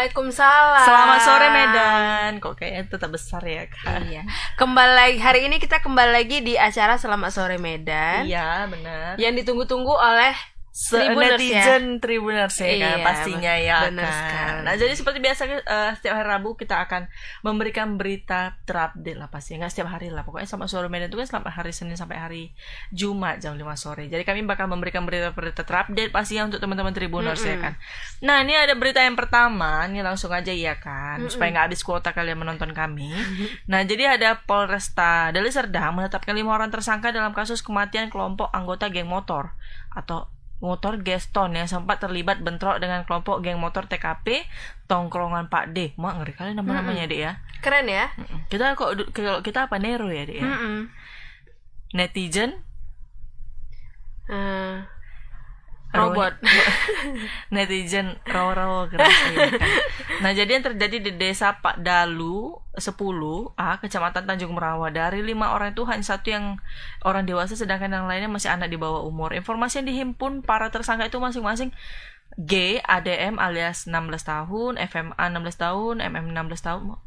Waalaikumsalam. Selamat sore Medan. Kok kayaknya tetap besar ya kan? Iya. Hari ini kita kembali lagi di acara Selamat Sore Medan. Iya benar. Yang ditunggu-tunggu oleh netizen Tribuners ya kan, iya, pastinya ya benar kan. sekali. Nah jadi seperti biasa setiap hari Rabu kita akan memberikan berita terupdate lah pasti. Nggak setiap hari lah, pokoknya Selamat Sore Medan itu kan selama hari Senin sampai hari Jumat jam 5 sore. Jadi kami bakal memberikan berita-berita terupdate pastinya untuk teman-teman Tribuners ya kan. Nah ini ada berita yang pertama, ini langsung aja ya kan, supaya nggak habis kuota kalian menonton kami. Nah jadi ada Polresta Deli Serdang menetapkan 5 orang tersangka dalam kasus kematian kelompok anggota geng motor atau motor Geston yang sempat terlibat bentrok dengan kelompok geng motor TKP Tongkrongan Pak D. Mak ngeri kali nama-namanya Dek ya. Keren ya. Kita kalau kita apa Nero ya Dek ya. Netizen robot. Netizen rawa-rawa keras ya kan. Nah jadi yang terjadi di desa Pak Dalu 10A Kecamatan Tanjung Merawa, dari 5 orang itu hanya 1 yang orang dewasa sedangkan yang lainnya masih anak di bawah umur. Informasi yang dihimpun para tersangka itu masing-masing G, ADM alias 16 tahun, FMA 16 tahun, MM 16 tahun.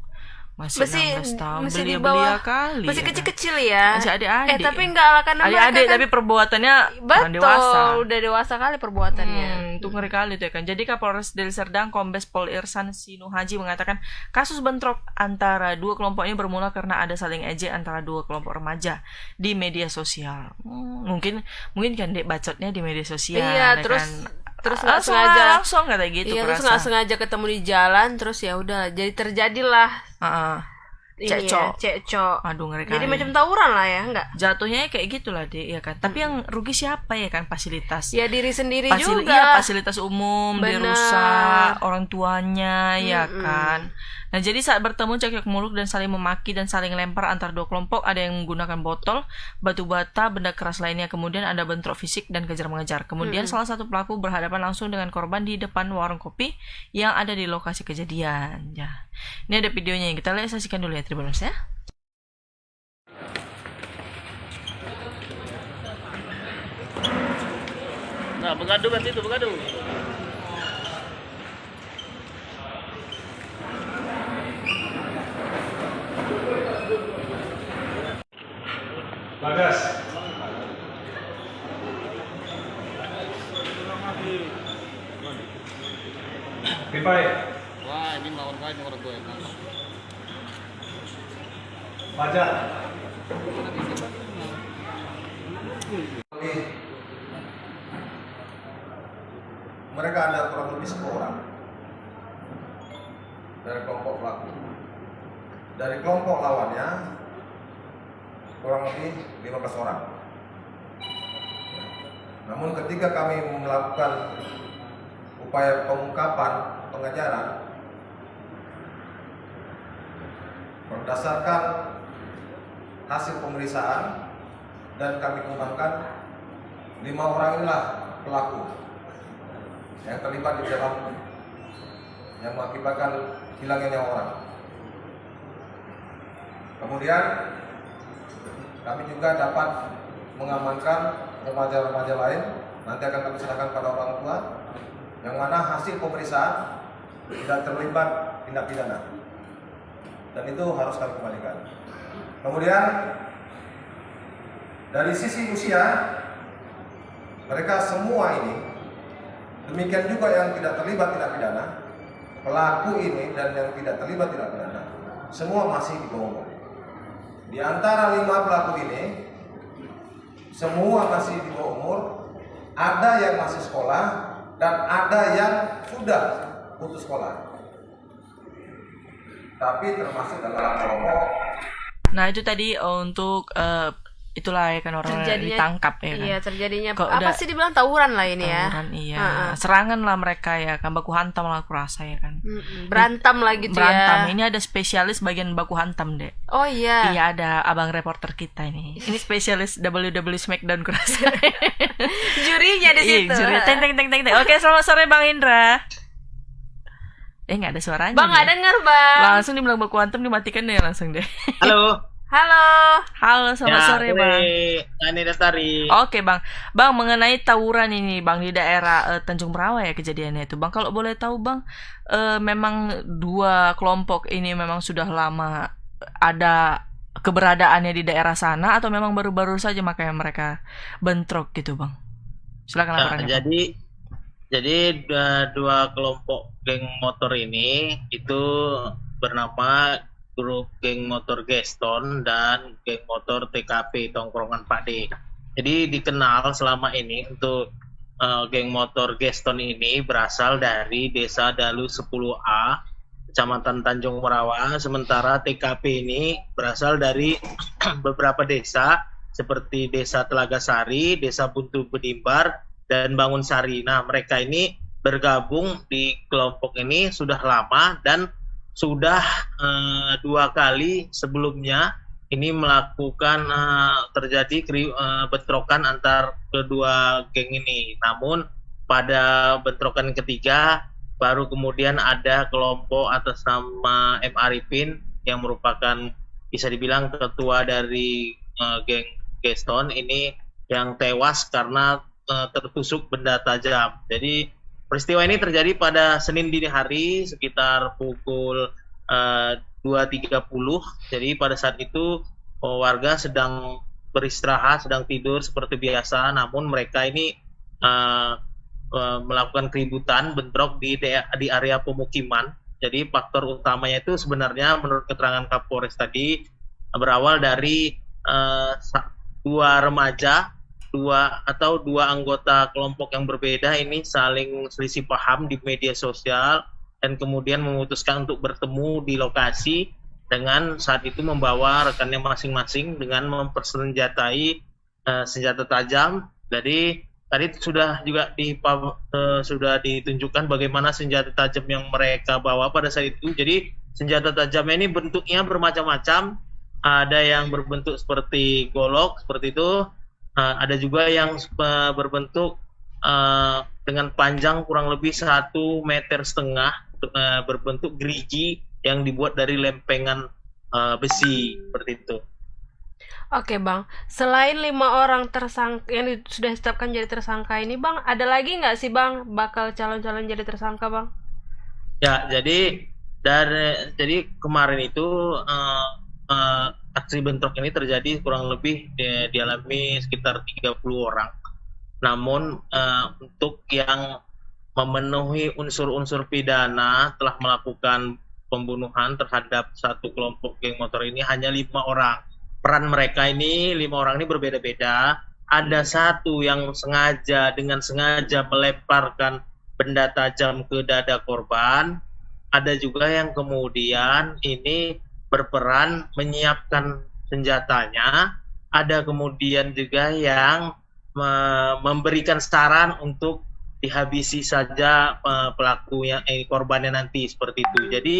Masih 16 tahun, belia-belia kali. Masih ya kecil-kecil ya. Masih adik-adik. Tapi enggak lah karena adik-adik kan, tapi perbuatannya orang betul, dewasa. udah dewasa kali perbuatannya. Itu ngeri kali tuh ya kan. Jadi Kapolres Deli Serdang Kombes Pol Irsan Sinuhaji mengatakan kasus bentrok antara dua kelompok ini bermula karena ada saling ejek antara dua kelompok remaja di media sosial. Mungkin kan Dek bacotnya di media sosial. Iya, ya terus kan? Terus nggak sengaja langsung kata gitu. Iya, terus nggak sengaja ketemu di jalan, terus ya udah jadi terjadilah cekcok. Aduh ngeri kali. Jadi macam tawuran lah ya, enggak? Jatuhnya kayak gitulah Dek ya kan. Tapi yang rugi siapa ya kan? Fasilitas. Ya diri sendiri juga. Iya, fasilitas umum dirusak, orang tuanya ya kan. Nah jadi saat bertemu cekcok mulut dan saling memaki dan saling lempar antar dua kelompok. Ada yang menggunakan botol, batu bata, benda keras lainnya. Kemudian ada bentrok fisik dan kejar-mengejar. Kemudian salah satu pelaku berhadapan langsung dengan korban di depan warung kopi yang ada di lokasi kejadian. Ya, ini ada videonya yang kita lihat, saksikan dulu ya Tribuners ya. Nah, mengadu kan itu, mengadu. Bagas. Pipai. Wah, ini melawan kali orang tua ya, Mas. Fajar. Mereka ada kurang lebih 10 orang dari kelompok pelaku. Dari kelompok lawannya kurang lebih 15 orang. Namun ketika kami melakukan upaya pengungkapan pengejaran berdasarkan hasil pemeriksaan dan kami kembangkan 5 orang inilah pelaku yang terlibat di dalam yang mengakibatkan hilangnya nyawa orang. Kemudian kami juga dapat mengamankan remaja-remaja lain, nanti akan kami serahkan pada orang tua, yang mana hasil pemeriksaan tidak terlibat tindak pidana, dan itu harus kami kembalikan. Kemudian dari sisi usia, mereka semua ini, demikian juga yang tidak terlibat tindak pidana, pelaku ini dan yang tidak terlibat tindak pidana, semua masih di bawah umur. Di antara 5 pelaku ini, semua masih di bawah umur, ada yang masih sekolah dan ada yang sudah putus sekolah. Tapi termasuk dalam kelompok. Nah itu tadi untuk itulah ya kan orang ditangkap ya kan. Iya, terjadinya kok apa sih dibilang tawuran lah ini ya. Tawuran iya. Serangan lah mereka ya kan, baku hantam lah aku rasa ya kan. Berantem lah gitu Berantem. ya. Ini ada spesialis bagian baku hantam Dek. Oh iya. Iya, ada abang reporter kita ini. Ini spesialis WWE Smackdown aku rasa. Jurinya di situ. Iya, juri. Teng. Oke, selamat sore Bang Indra. Nggak ada suaranya. Bang, nggak denger Bang. Langsung dibilang baku hantam, dimatikan deh langsung deh. Halo. Halo. Halo, selamat sore Bang. Ani Datari. Oke Bang, Bang mengenai tawuran ini Bang di daerah Tanjung Merawa ya kejadiannya itu Bang. Kalau boleh tahu Bang, memang dua kelompok ini memang sudah lama ada keberadaannya di daerah sana atau memang baru-baru saja makanya mereka bentrok gitu Bang? Silakan Nah, laporannya. Bang. jadi dua kelompok geng motor ini itu bernama grup geng motor Geston dan geng motor TKP Tongkrongan Pak D. Jadi dikenal selama ini untuk geng motor Geston ini berasal dari Desa Dalu 10A, Kecamatan Tanjung Merawa, sementara TKP ini berasal dari beberapa desa seperti Desa Telaga Sari, Desa Buntu Bedimbar, dan Bangun Sari. Nah, mereka ini bergabung di kelompok ini sudah lama dan sudah 2 kali sebelumnya ini melakukan terjadi bentrokan antar kedua geng ini. Namun pada bentrokan ketiga baru kemudian ada kelompok atas nama M. Arifin yang merupakan bisa dibilang ketua dari geng Geston ini yang tewas karena tertusuk benda tajam. Jadi peristiwa ini terjadi pada Senin dini hari sekitar pukul 2.30. Jadi pada saat itu warga sedang beristirahat, sedang tidur seperti biasa. Namun mereka ini melakukan keributan, bentrok di area pemukiman. Jadi faktor utamanya itu sebenarnya menurut keterangan Kapolres tadi berawal dari dua remaja, dua anggota kelompok yang berbeda ini saling selisih paham di media sosial dan kemudian memutuskan untuk bertemu di lokasi dengan saat itu membawa rekannya masing-masing dengan mempersenjatai senjata tajam. Jadi tadi sudah juga sudah ditunjukkan bagaimana senjata tajam yang mereka bawa pada saat itu. Jadi senjata tajamnya ini bentuknya bermacam-macam. Ada yang berbentuk seperti golok seperti itu. Ada juga yang berbentuk dengan panjang kurang lebih 1,5 meter berbentuk gerigi yang dibuat dari lempengan besi seperti itu. Oke Bang, selain 5 orang tersangka yang sudah ditetapkan jadi tersangka ini Bang, ada lagi nggak sih Bang bakal calon-calon jadi tersangka Bang? Ya, jadi kemarin itu aksi bentrok ini terjadi kurang lebih dialami sekitar 30 orang. Namun untuk yang memenuhi unsur-unsur pidana telah melakukan pembunuhan terhadap satu kelompok geng motor ini hanya 5 orang. Peran mereka ini 5 orang ini berbeda-beda. Ada satu yang dengan sengaja melemparkan benda tajam ke dada korban. Ada juga yang kemudian ini berperan menyiapkan senjatanya. Ada kemudian juga yang memberikan saran untuk dihabisi saja pelakunya, korbannya nanti seperti itu. Jadi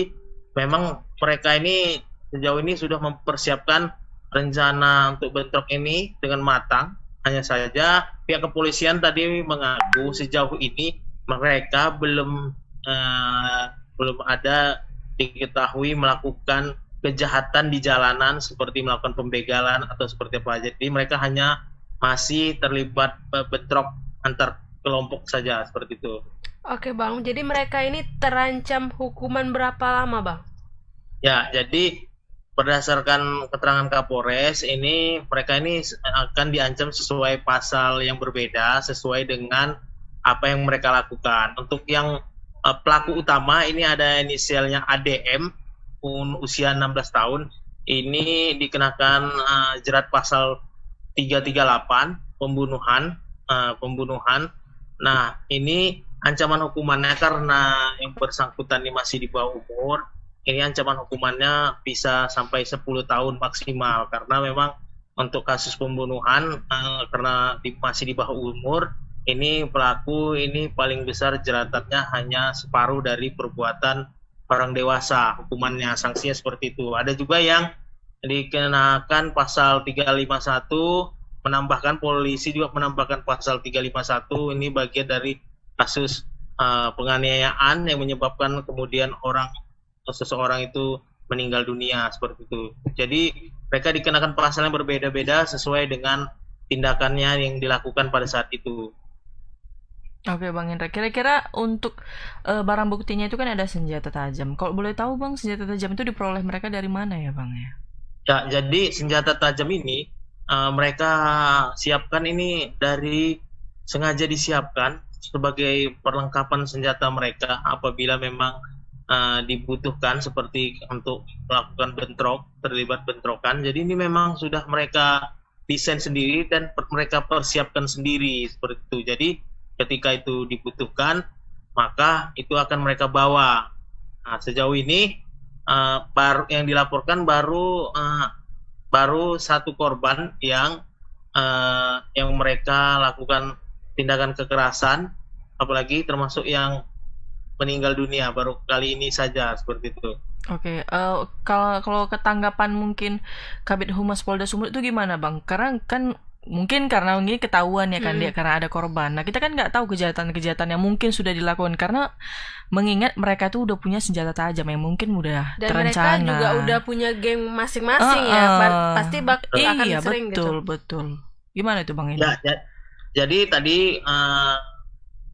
memang mereka ini sejauh ini sudah mempersiapkan rencana untuk bentrok ini dengan matang. Hanya saja pihak kepolisian tadi mengaku sejauh ini mereka belum ada diketahui melakukan kejahatan di jalanan seperti melakukan pembegalan atau seperti apa. Jadi mereka hanya masih terlibat bentrok antar kelompok saja seperti itu. Oke Bang, jadi mereka ini terancam hukuman berapa lama Bang? Ya, jadi berdasarkan keterangan Kapolres ini mereka ini akan diancam sesuai pasal yang berbeda sesuai dengan apa yang mereka lakukan. Untuk yang pelaku utama ini ada inisialnya ADM, usia 16 tahun. Ini dikenakan jerat pasal 338 pembunuhan. Nah, ini ancaman hukumannya karena yang bersangkutan ini masih di bawah umur. Ini ancaman hukumannya bisa sampai 10 tahun maksimal karena memang untuk kasus pembunuhan karena masih di bawah umur, ini pelaku ini paling besar jeratannya hanya separuh dari perbuatan orang dewasa, hukumannya sanksinya seperti itu. Ada juga yang dikenakan pasal 351, polisi juga menambahkan pasal 351, ini bagian dari kasus penganiayaan yang menyebabkan kemudian seseorang itu meninggal dunia seperti itu. Jadi mereka dikenakan pasal yang berbeda-beda sesuai dengan tindakannya yang dilakukan pada saat itu. Oke Bang Indra, kira-kira untuk barang buktinya itu kan ada senjata tajam. Kalau boleh tahu Bang, senjata tajam itu diperoleh mereka dari mana ya Bang ya? Ya, jadi senjata tajam ini mereka siapkan ini sengaja disiapkan sebagai perlengkapan senjata mereka apabila memang dibutuhkan seperti untuk melakukan terlibat bentrokan. Jadi ini memang sudah mereka desain sendiri dan mereka persiapkan sendiri seperti itu. Jadi ketika itu dibutuhkan, maka itu akan mereka bawa. Nah, sejauh ini baru yang dilaporkan baru satu korban yang mereka lakukan tindakan kekerasan, apalagi termasuk yang meninggal dunia baru kali ini saja seperti itu. Oke, kalau ketanggapan mungkin Kabid Humas Polda Sumut itu gimana Bang? Karena kan mungkin karena ini ketahuan ya kan dia karena ada korban. Nah kita kan nggak tahu kejahatan-kejahatan yang mungkin sudah dilakukan karena mengingat mereka tuh udah punya senjata tajam yang mungkin udah Dan terencana. mereka juga udah punya geng masing-masing ya. Pasti akan iya sering gitu. betul. Gimana itu Bang ini? Jadi tadi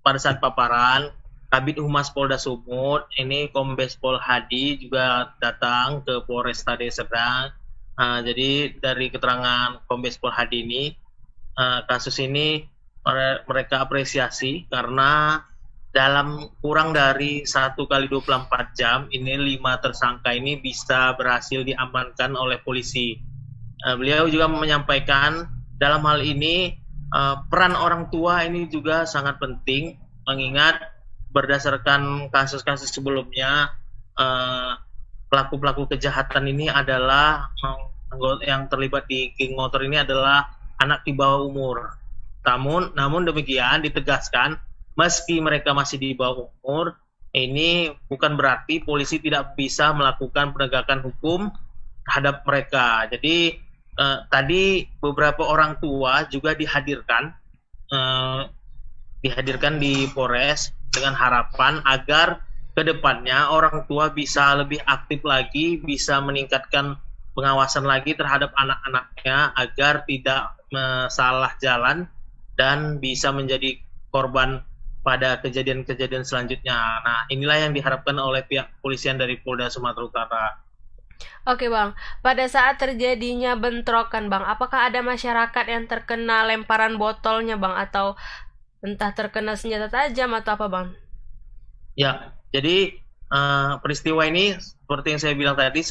pada saat paparan Kabid Humas Polda Sumut ini Kombes Pol Hadi juga datang ke Polresta Deli Serdang. Jadi dari keterangan Kombes Pol Hadi ini kasus ini mereka apresiasi karena dalam kurang dari 1 kali 24 jam ini 5 tersangka ini bisa berhasil diamankan oleh polisi. Beliau juga menyampaikan dalam hal ini peran orang tua ini juga sangat penting mengingat berdasarkan kasus-kasus sebelumnya pelaku-pelaku kejahatan ini adalah yang terlibat di geng motor ini adalah anak di bawah umur. Namun demikian ditegaskan meski mereka masih di bawah umur, ini bukan berarti polisi tidak bisa melakukan penegakan hukum terhadap mereka. Jadi tadi beberapa orang tua juga dihadirkan di Polres dengan harapan agar kedepannya orang tua bisa lebih aktif lagi, bisa meningkatkan pengawasan lagi terhadap anak-anaknya agar tidak salah jalan dan bisa menjadi korban pada kejadian-kejadian selanjutnya. Nah, inilah yang diharapkan oleh pihak kepolisian dari Polda Sumatera Utara. Oke Bang, pada saat terjadinya bentrokan Bang, apakah ada masyarakat yang terkena lemparan botolnya Bang, atau entah terkena senjata tajam atau apa Bang? Ya, jadi peristiwa ini seperti yang saya bilang tadi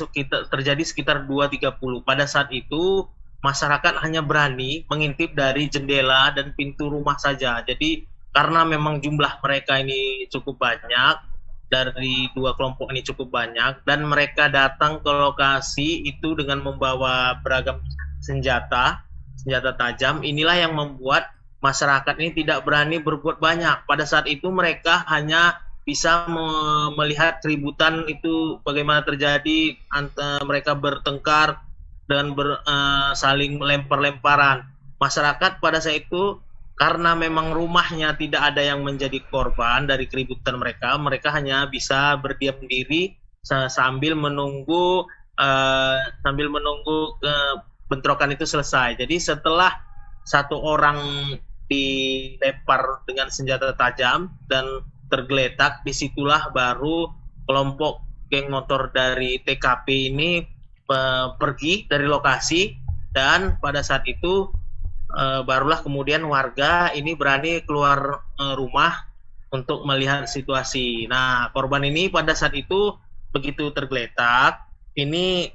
terjadi sekitar 2.30. Pada saat itu masyarakat hanya berani mengintip dari jendela dan pintu rumah saja. Jadi karena memang jumlah mereka ini cukup banyak, dari dua kelompok ini cukup banyak, dan mereka datang ke lokasi itu dengan membawa beragam senjata tajam, inilah yang membuat masyarakat ini tidak berani berbuat banyak. Pada saat itu mereka hanya bisa melihat keributan itu bagaimana terjadi, mereka bertengkar dan saling lempar-lemparan. Masyarakat pada saat itu karena memang rumahnya tidak ada yang menjadi korban dari keributan mereka hanya bisa berdiam diri sambil menunggu bentrokan itu selesai. Jadi setelah satu orang dilempar dengan senjata tajam dan tergeletak, disitulah baru kelompok geng motor dari TKP ini pergi dari lokasi, dan pada saat itu barulah kemudian warga ini berani keluar rumah untuk melihat situasi. Nah, korban ini pada saat itu begitu tergeletak, ini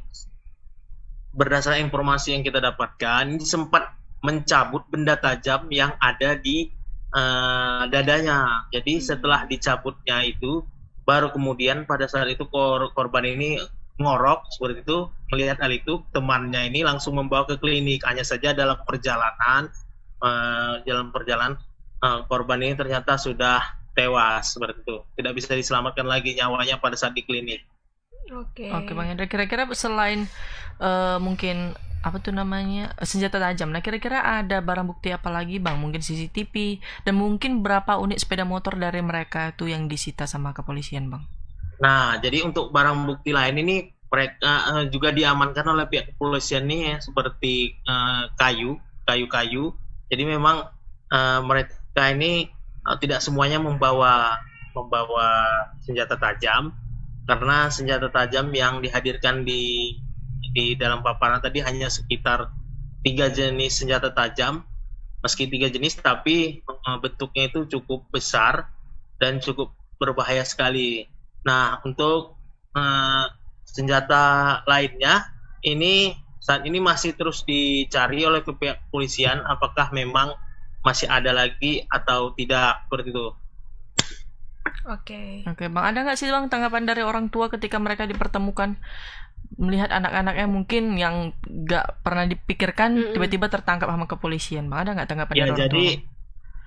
berdasarkan informasi yang kita dapatkan, ini sempat mencabut benda tajam yang ada di dadanya. Jadi setelah dicabutnya itu, baru kemudian pada saat itu korban ini ngorok seperti itu, melihat hal itu, temannya ini langsung membawa ke klinik. Hanya saja dalam perjalanan korban ini ternyata sudah tewas seperti itu, tidak bisa diselamatkan lagi nyawanya pada saat di klinik. Oke Bang Hendra, kira-kira selain mungkin apa tuh namanya senjata tajam, nah kira-kira ada barang bukti apa lagi Bang? Mungkin CCTV, dan mungkin berapa unit sepeda motor dari mereka itu yang disita sama kepolisian Bang? Nah, jadi untuk barang bukti lain ini mereka juga diamankan oleh pihak kepolisian nih ya, seperti kayu-kayu. Jadi memang mereka ini tidak semuanya membawa senjata tajam, karena senjata tajam yang dihadirkan di dalam paparan tadi hanya sekitar 3 jenis senjata tajam. Meski 3 jenis, tapi bentuknya itu cukup besar dan cukup berbahaya sekali. Nah, untuk senjata lainnya ini saat ini masih terus dicari oleh pihak kepolisian, apakah memang masih ada lagi atau tidak, seperti itu. Oke. Oke, Bang, ada nggak sih Bang tanggapan dari orang tua ketika mereka dipertemukan melihat anak-anaknya mungkin yang nggak pernah dipikirkan tiba-tiba tertangkap sama kepolisian? Bang, ada nggak tanggapan Ya, dari orang jadi tua?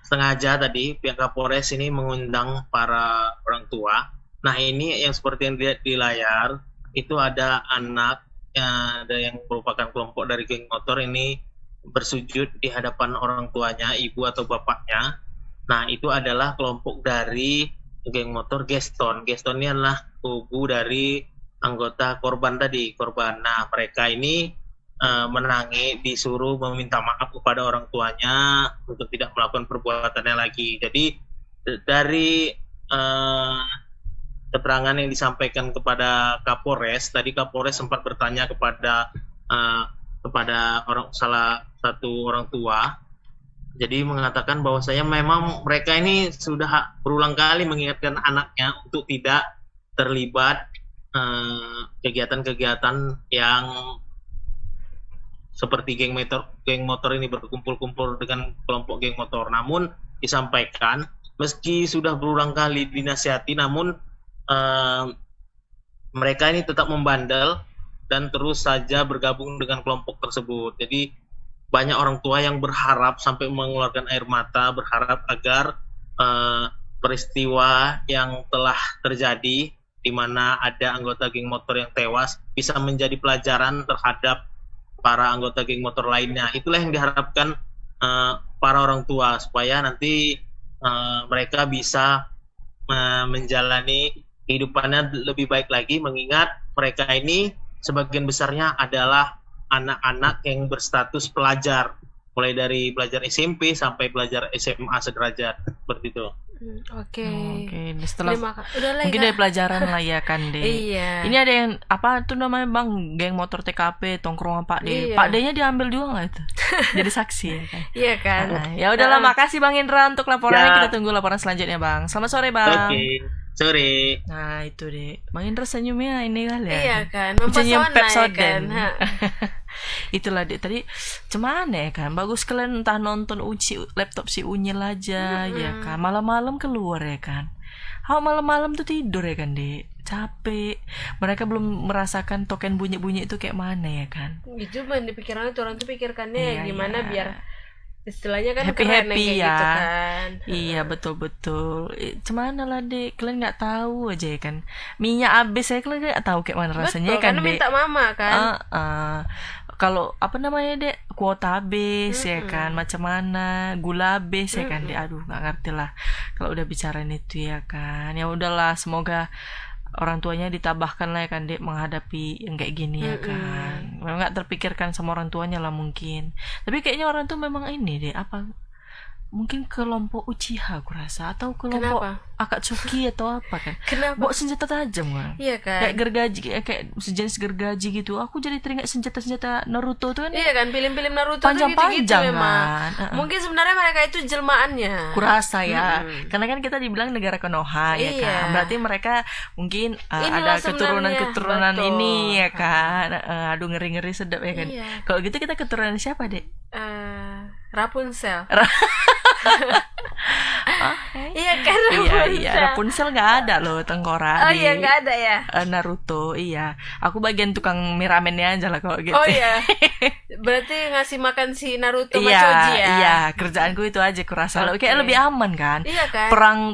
sengaja tadi pihak Kapolres ini mengundang para orang tua. Nah, ini yang seperti yang dilihat di layar, itu ada anak ada yang merupakan kelompok dari geng motor ini bersujud di hadapan orang tuanya, ibu atau bapaknya. Nah, itu adalah kelompok dari geng motor Geston. Geston ini adalah kubu dari anggota korban tadi, korban. Nah, mereka ini menangis, disuruh meminta maaf kepada orang tuanya untuk tidak melakukan perbuatannya lagi. Jadi dari keterangan yang disampaikan kepada Kapolres, tadi Kapolres sempat bertanya kepada salah satu orang tua. Jadi mengatakan bahwasanya memang mereka ini sudah berulang kali mengingatkan anaknya untuk tidak terlibat kegiatan-kegiatan yang seperti geng motor ini berkumpul-kumpul dengan kelompok geng motor. Namun disampaikan meski sudah berulang kali dinasihati, namun mereka ini tetap membandel dan terus saja bergabung dengan kelompok tersebut. Jadi banyak orang tua yang berharap sampai mengeluarkan air mata, berharap agar peristiwa yang telah terjadi di mana ada anggota geng motor yang tewas bisa menjadi pelajaran terhadap para anggota geng motor lainnya. Itulah yang diharapkan para orang tua, supaya nanti mereka bisa menjalani kehidupannya lebih baik lagi, mengingat mereka ini sebagian besarnya adalah anak-anak yang berstatus pelajar, mulai dari pelajar SMP sampai pelajar SMA sederajat, seperti itu. Oke. Oke, setelah Udah lah, mungkin Kak. dari pelajaran lah ya kan, Dek. Iya. Ini ada yang apa tuh namanya Bang, geng motor TKP tongkrongan Pak D. Iya. Pak D-nya diambil juga nggak itu? Jadi saksi ya kan. Iya kan. Nah, ya udahlah, makasih Bang Indra untuk laporannya. Ya. Kita tunggu laporan selanjutnya Bang. Selamat sore Bang. Oke, sore. Nah itu deh, Bang Indra senyumnya ini kali ya. Iya kan. Senyum Mempesona ya Pepsodent. kan. Ha. Itulah Dek, tadi cemana ya kan, bagus kalian entah nonton laptop si Unyil aja ya kan, malam-malam keluar ya kan. Malam-malam tuh tidur ya kan Dek, capek. Mereka belum merasakan token bunyi-bunyi itu kayak mana ya kan. Gitu man di pikirannya tuh orang tuh pikirkannya Iya, gimana iya. biar istilahnya kan Happy-happy keren kayak ya. gitu kan. Iya betul-betul. Cemana lah Dek, kalian nggak tahu aja ya kan. Minyak habis ya, kalian nggak tahu kayak mana rasanya Betul, kan karena Dek. minta mama kan. Kalau apa namanya Dek, kuota habis ya kan, macam mana, gula habis ya kan Dek. Aduh nggak ngerti lah kalau udah bicarain itu ya kan. Ya udahlah, semoga orang tuanya ditabahkan lah ya kan Dek menghadapi yang kayak gini ya kan. Memang nggak terpikirkan sama orang tuanya lah mungkin. Tapi kayaknya orang tuh memang ini Dek, apa mungkin kelompok Uchiha aku rasa, atau kelompok Kenapa? Akatsuki atau apa kan. Kenapa? Bawa senjata tajam kan. Iya kan. Kayak gergaji, kayak sejenis gergaji gitu. Aku jadi teringat senjata-senjata Naruto tuh kan. Iya kan, film-film Naruto tuh Panjang-panjang gitu-gitu memang. kan. Mungkin sebenarnya mereka itu jelmaannya. Kurasa ya. Karena kan kita dibilang negara Konoha ya Iya. kan. Berarti mereka mungkin Inilah ada sebenarnya, keturunan betul. ini ya kan. Aduh ngeri-ngeri sedap ya kan. Iya. Kalau gitu kita keturunan siapa Dek? Rapunzel. Oh, Iya kan, iya, Rapunzel nggak ada loh tengkorak Oh di iya, nggak ada ya. Naruto. Iya, aku bagian tukang miramennya aja lah kalau gitu. Oh iya. Berarti ngasih makan si Naruto sama Iya, Choji ya. iya, kerjaanku itu aja kurasa. Oke. Kayak lebih aman kan. Iya kan.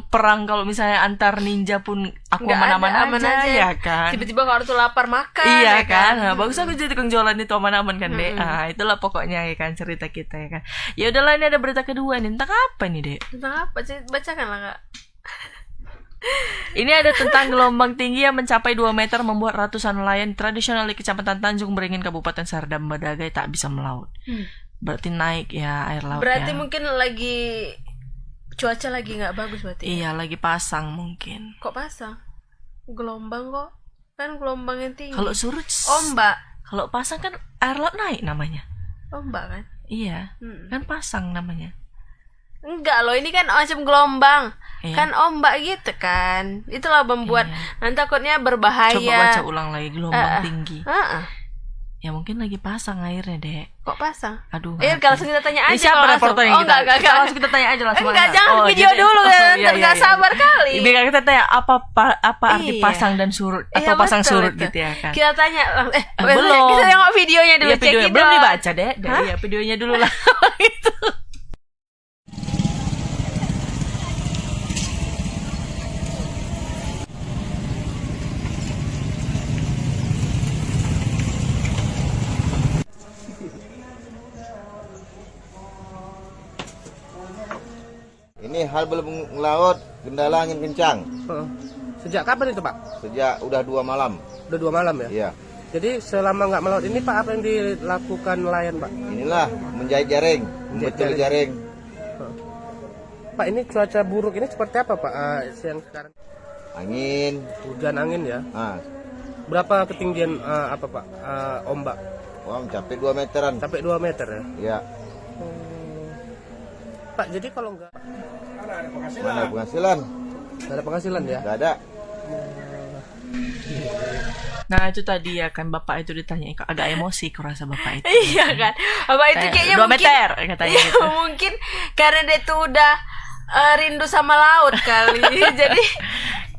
Perang kalau misalnya antar ninja pun aku Nggak ada, aman-aman aman aja, ya kan. Tiba-tiba kalau tuh lapar makan. Iya ya kan. Nah, bagus aku jadi tukang jualan itu aman-aman kan, Dek. Nah, itulah pokoknya ya kan cerita kita ya kan. Ya udahlah, ini ada berita kedua nih. Tentang apa nih, Dek? Tentang apa sih? Bacakan lah Kak. Ini ada tentang gelombang tinggi yang mencapai 2 meter membuat ratusan nelayan tradisional di Kecamatan Tanjung Beringin, Kabupaten Serdang Bedagai tak bisa melaut. Berarti naik ya air laut. Berarti mungkin lagi cuaca lagi nggak bagus berarti. Iya, lagi pasang mungkin. Kok pasang? Gelombang kok. Kan gelombang yang tinggi. Kalau surut, ombak. kalau pasang kan air laut naik namanya. Ombak kan? Iya, kan pasang namanya. Enggak loh, ini kan macam gelombang. Iya. Kan ombak gitu kan. Itulah membuat nanti takutnya berbahaya. Coba baca ulang lagi, gelombang tinggi. Heeh. Ya mungkin lagi pasang airnya, Dek. Kok pasang? Aduh. Kalau langsung kita tanya aja. Siapa kalau reporter yang langsung. kita? Enggak. Langsung kita tanya aja langsung. Enggak, jangan video dulu kan. Enggak sabar kali. Biar kita tanya apa arti Iya. pasang dan surut atau Iya, pasang betul, surut betul. gitu ya kan. Kita tanya belum. Kita tengok videonya dulu, Iya, videonya cekidot. belum dibaca, Dek. Iya, videonya dulu lah. Gitu. Ini hal belum melaut, kendala angin kencang. Sejak kapan itu Pak? Sejak udah 2 malam. Udah 2 malam ya? Iya. Jadi selama nggak melaut ini Pak, apa yang dilakukan nelayan Pak? Inilah menjahit jaring, membetul jaring. Pak, ini cuaca buruk ini seperti apa Pak? Siang sekarang Angin. hujan angin ya. Ah, Berapa ketinggian apa Pak? Ombak wah mencapai 2 meteran. sampai 2 meter ya. Ya. Pak, jadi kalau nggak Mana penghasilan? nggak ada penghasilan ya? Gak ada. Nah, itu tadi ya kan Bapak itu ditanya agak emosi kurasa Bapak itu. Iya kan. Bapak itu kayaknya 2 mungkin meter katanya Iya, gitu. mungkin karena dia tuh udah rindu sama laut kali. Jadi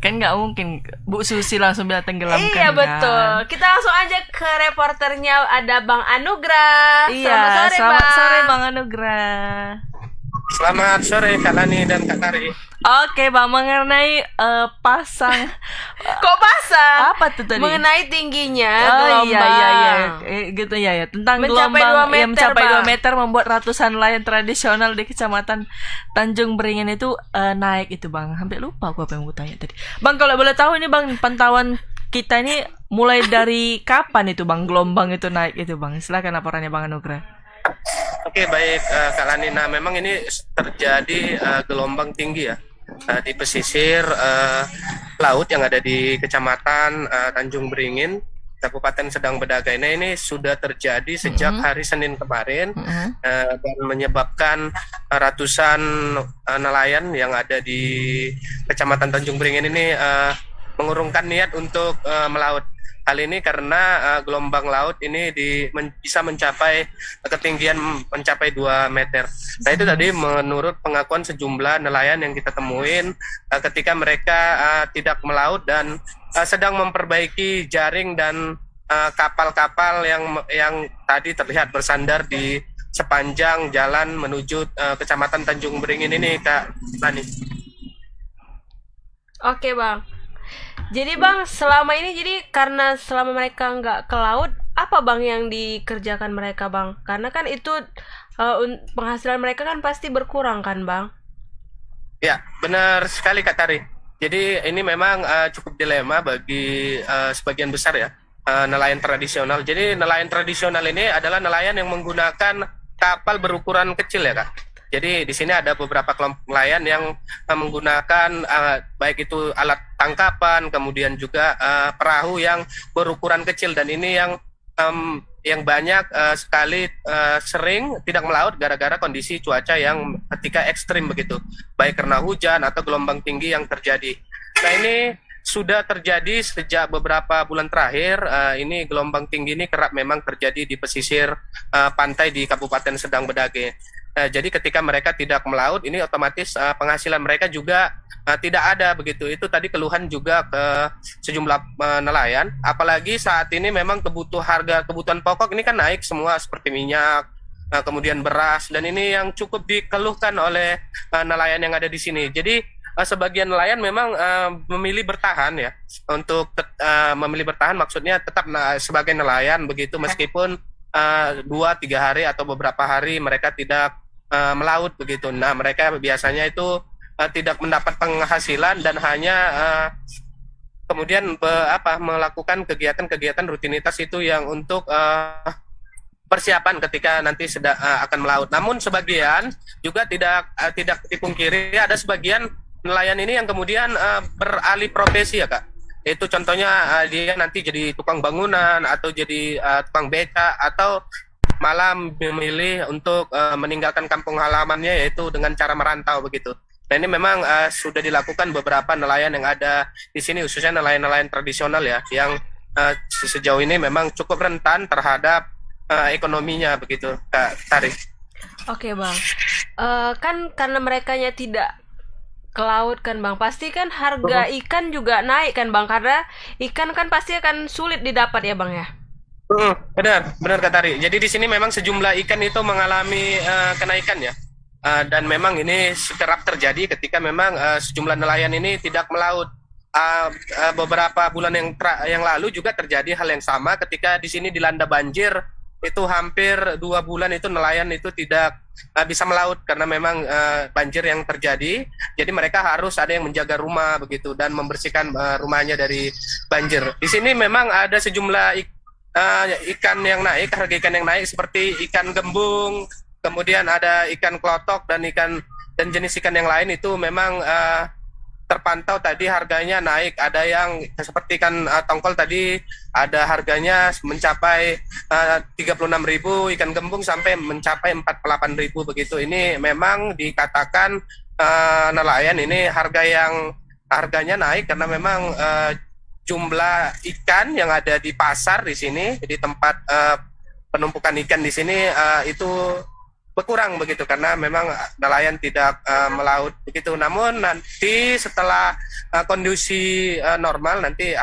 Kan nggak mungkin Bu Susi langsung bilang tenggelamkan. iya kan? betul. Kita langsung aja ke reporternya, ada Bang Anugrah. Iya, Selamat selamat sore Bang. Bang Anugrah. Selamat sore Kak Lani dan Kak Tari. Oke Bang, mengenai pasang Kok pasang? apa tuh tadi? Mengenai tingginya Oh iya gelombang. gitu ya tentang Mencapai gelombang 2 meter, yang mencapai Bang. 2 meter membuat ratusan nelayan tradisional di Kecamatan Tanjung Beringin itu naik itu Bang. Hampir lupa aku apa yang mau tanya tadi. Bang, kalau boleh tahu ini Bang, pantauan kita ini mulai dari kapan itu Bang gelombang itu naik itu Bang? Silakan laporannya Bang Anugrah. Oke, baik Kak Lani. Nah, memang ini terjadi gelombang tinggi ya di pesisir laut yang ada di Kecamatan Tanjung Beringin, Kabupaten Serdang Bedagai. Nah, ini sudah terjadi sejak hari Senin kemarin dan menyebabkan ratusan nelayan yang ada di Kecamatan Tanjung Beringin ini mengurungkan niat untuk melaut. Hal ini karena gelombang laut ini bisa mencapai ketinggian mencapai 2 meter. Nah, itu tadi menurut pengakuan sejumlah nelayan yang kita temuin ketika mereka tidak melaut dan sedang memperbaiki jaring dan kapal-kapal yang tadi terlihat bersandar di sepanjang jalan menuju Kecamatan Tanjung Beringin ini, Kak Lani. Oke Bang. Jadi Bang, selama ini karena selama mereka nggak ke laut, apa Bang yang dikerjakan mereka Bang? Karena kan itu penghasilan mereka kan pasti berkurang kan Bang? Ya, benar sekali Kak Tari. Jadi ini memang cukup dilema bagi sebagian besar ya nelayan tradisional. Jadi nelayan tradisional ini adalah nelayan yang menggunakan kapal berukuran kecil ya Kak. Jadi di sini ada beberapa kelompok nelayan yang menggunakan baik itu alat tangkapan, kemudian juga perahu yang berukuran kecil, dan ini yang banyak sekali sering tidak melaut gara-gara kondisi cuaca yang ketika ekstrim begitu, baik karena hujan atau gelombang tinggi yang terjadi. Nah, ini sudah terjadi sejak beberapa bulan terakhir. Ini gelombang tinggi ini kerap memang terjadi di pesisir pantai di Kabupaten Serdang Bedagai. Jadi ketika mereka tidak melaut, ini otomatis penghasilan mereka juga tidak ada begitu. Itu tadi keluhan juga ke sejumlah nelayan. Apalagi saat ini memang harga kebutuhan pokok ini kan naik semua, seperti minyak, kemudian beras, dan ini yang cukup dikeluhkan oleh nelayan yang ada di sini. Jadi sebagian nelayan memang memilih bertahan ya. Untuk memilih bertahan maksudnya tetap sebagai nelayan begitu, meskipun 2-3 hari atau beberapa hari mereka tidak melaut begitu. Nah, mereka biasanya itu tidak mendapat penghasilan dan hanya kemudian melakukan kegiatan-kegiatan rutinitas itu yang untuk persiapan ketika nanti akan melaut. Namun sebagian juga tidak dipungkiri ada sebagian nelayan ini yang kemudian beralih profesi ya Kak. Itu contohnya dia nanti jadi tukang bangunan atau jadi tukang beca atau malah memilih untuk meninggalkan kampung halamannya yaitu dengan cara merantau begitu. Nah ini memang sudah dilakukan beberapa nelayan yang ada di sini khususnya nelayan-nelayan tradisional ya yang sejauh ini memang cukup rentan terhadap ekonominya begitu Kak Tari. Oke Bang, kan karena merekanya tidak ke laut kan Bang, pasti kan harga ikan juga naik kan Bang, karena ikan kan pasti akan sulit didapat ya Bang ya. Benar Kak Tari. Jadi di sini memang sejumlah ikan itu mengalami kenaikan ya. Dan memang ini kerap terjadi ketika memang sejumlah nelayan ini tidak melaut. Beberapa bulan yang lalu juga terjadi hal yang sama ketika di sini dilanda banjir. Itu hampir 2 bulan itu nelayan itu tidak bisa melaut karena memang banjir yang terjadi. Jadi mereka harus ada yang menjaga rumah begitu dan membersihkan rumahnya dari banjir. Di sini memang ada sejumlah ikan yang naik, harga ikan yang naik seperti ikan gembung, kemudian ada ikan klotok dan jenis ikan yang lain itu memang terpantau tadi harganya naik. Ada yang seperti ikan tongkol tadi ada harganya mencapai 36.000, ikan gembung sampai mencapai 48.000 begitu. Ini memang dikatakan nelayan ini harganya naik karena memang jumlah ikan yang ada di pasar di sini, di tempat penumpukan ikan di sini itu berkurang begitu karena memang nelayan tidak melaut begitu. Namun nanti setelah kondisi normal nanti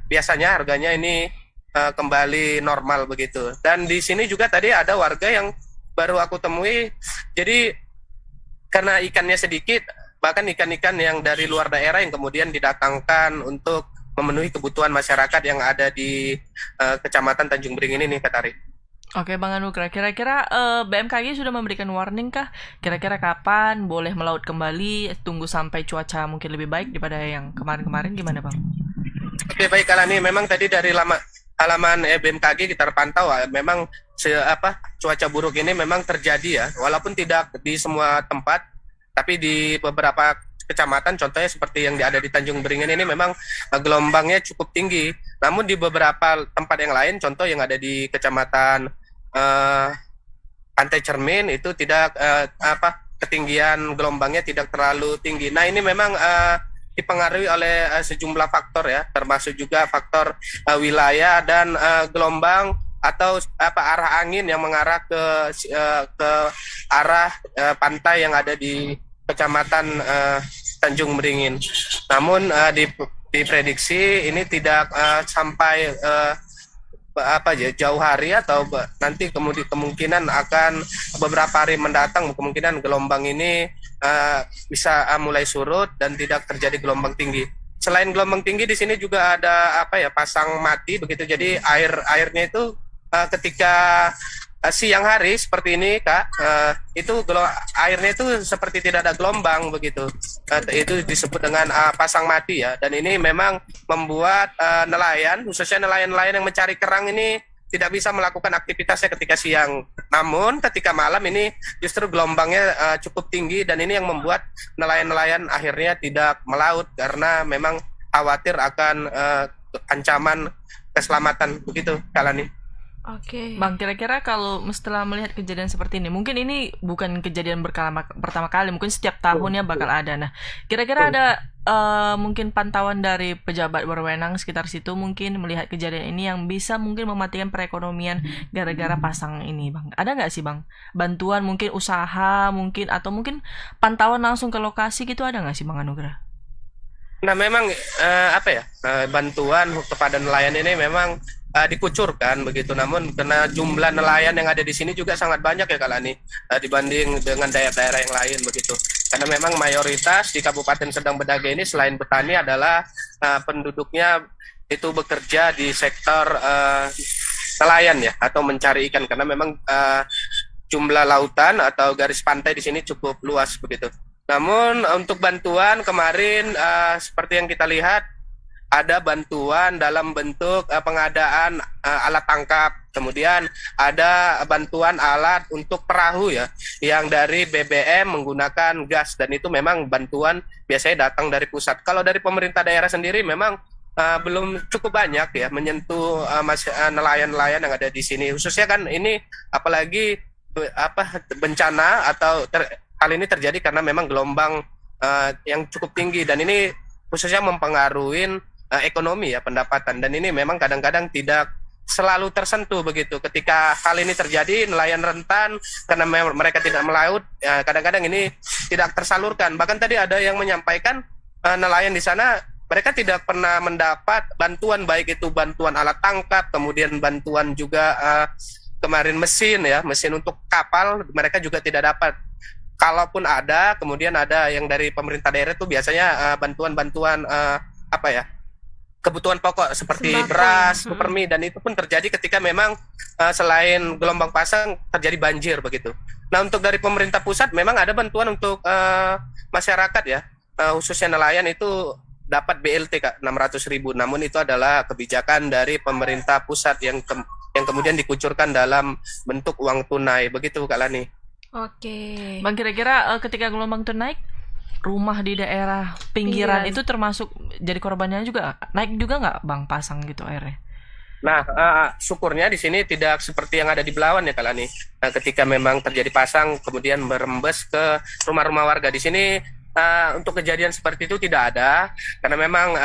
biasanya harganya ini kembali normal begitu. Dan di sini juga tadi ada warga yang baru aku temui. Jadi karena ikannya sedikit, bahkan ikan-ikan yang dari luar daerah yang kemudian didatangkan untuk memenuhi kebutuhan masyarakat yang ada di Kecamatan Tanjung Beringin ini, Kak Tari. Oke Bang Anugrah, kira-kira BMKG sudah memberikan warning kah? Kira-kira kapan boleh melaut kembali? Tunggu sampai cuaca mungkin lebih baik daripada yang kemarin-kemarin, gimana Bang? Oke baik, Kalani, memang tadi dari halaman BMKG kita pantau memang cuaca buruk ini memang terjadi ya, walaupun tidak di semua tempat, tapi di beberapa kecamatan, contohnya seperti yang ada di Tanjung Beringin ini memang gelombangnya cukup tinggi. Namun di beberapa tempat yang lain, contoh yang ada di Kecamatan Pantai Cermin itu tidak ketinggian gelombangnya tidak terlalu tinggi. Nah ini memang dipengaruhi oleh sejumlah faktor ya, termasuk juga faktor wilayah dan gelombang atau arah angin yang mengarah ke arah pantai yang ada di Kecamatan Tanjung Beringin. Namun diprediksi ini tidak sampai jauh hari atau nanti kemungkinan akan beberapa hari mendatang kemungkinan gelombang ini bisa mulai surut dan tidak terjadi gelombang tinggi. Selain gelombang tinggi di sini juga ada pasang mati begitu. Jadi airnya itu ketika siang hari seperti ini Kak, itu airnya itu seperti tidak ada gelombang begitu. Itu disebut dengan pasang mati ya. Dan ini memang membuat nelayan, khususnya nelayan-nelayan yang mencari kerang ini tidak bisa melakukan aktivitasnya ketika siang. Namun ketika malam ini justru gelombangnya cukup tinggi dan ini yang membuat nelayan-nelayan akhirnya tidak melaut karena memang khawatir akan ancaman keselamatan begitu Kalani. Oke. Bang, kira-kira kalau setelah melihat kejadian seperti ini, mungkin ini bukan kejadian pertama kali, mungkin setiap tahunnya bakal ada. Nah, kira-kira ada mungkin pantauan dari pejabat berwenang sekitar situ mungkin melihat kejadian ini yang bisa mungkin mematikan perekonomian gara-gara pasang ini, Bang. Ada nggak sih, Bang? Bantuan mungkin usaha mungkin atau mungkin pantauan langsung ke lokasi gitu ada nggak sih, Bang Anugrah? Nah, memang bantuan kepada nelayan ini memang dikucurkan begitu. Namun karena jumlah nelayan yang ada di sini juga sangat banyak ya Kalani dibanding dengan daerah-daerah yang lain begitu. Karena memang mayoritas di Kabupaten Sedang Bedage ini selain petani adalah penduduknya itu bekerja di sektor nelayan ya atau mencari ikan karena memang jumlah lautan atau garis pantai di sini cukup luas begitu. Namun untuk bantuan kemarin seperti yang kita lihat ada bantuan dalam bentuk pengadaan alat tangkap, kemudian ada bantuan alat untuk perahu ya, yang dari BBM menggunakan gas, dan itu memang bantuan biasanya datang dari pusat. Kalau dari pemerintah daerah sendiri memang belum cukup banyak ya menyentuh nelayan-nelayan yang ada di sini, khususnya kan ini apalagi bencana atau hal ini terjadi karena memang gelombang yang cukup tinggi, dan ini khususnya mempengaruhi ekonomi ya, pendapatan, dan ini memang kadang-kadang tidak selalu tersentuh begitu. Ketika hal ini terjadi, nelayan rentan karena mereka tidak melaut, ya, kadang-kadang ini tidak tersalurkan. Bahkan tadi ada yang menyampaikan nelayan di sana mereka tidak pernah mendapat bantuan, baik itu bantuan alat tangkap, kemudian bantuan juga kemarin mesin untuk kapal, mereka juga tidak dapat. Kalaupun ada, kemudian ada yang dari pemerintah daerah itu biasanya bantuan-bantuan kebutuhan pokok seperti Sembako. beras, supermi, dan itu pun terjadi ketika memang selain gelombang pasang terjadi banjir begitu. Nah, untuk dari pemerintah pusat memang ada bantuan untuk masyarakat ya, khususnya nelayan itu dapat BLT Kak, 600.000. Namun itu adalah kebijakan dari pemerintah pusat yang kemudian dikucurkan dalam bentuk uang tunai begitu Kak Lani. Oke. Bang, kira-kira ketika gelombang itu naik, rumah di daerah pinggiran itu termasuk jadi korbannya juga, naik juga nggak Bang pasang gitu airnya? Nah, syukurnya di sini tidak seperti yang ada di Belawan ya Kak Lani. Nah, ketika memang terjadi pasang kemudian merembes ke rumah-rumah warga di sini, untuk kejadian seperti itu tidak ada, karena memang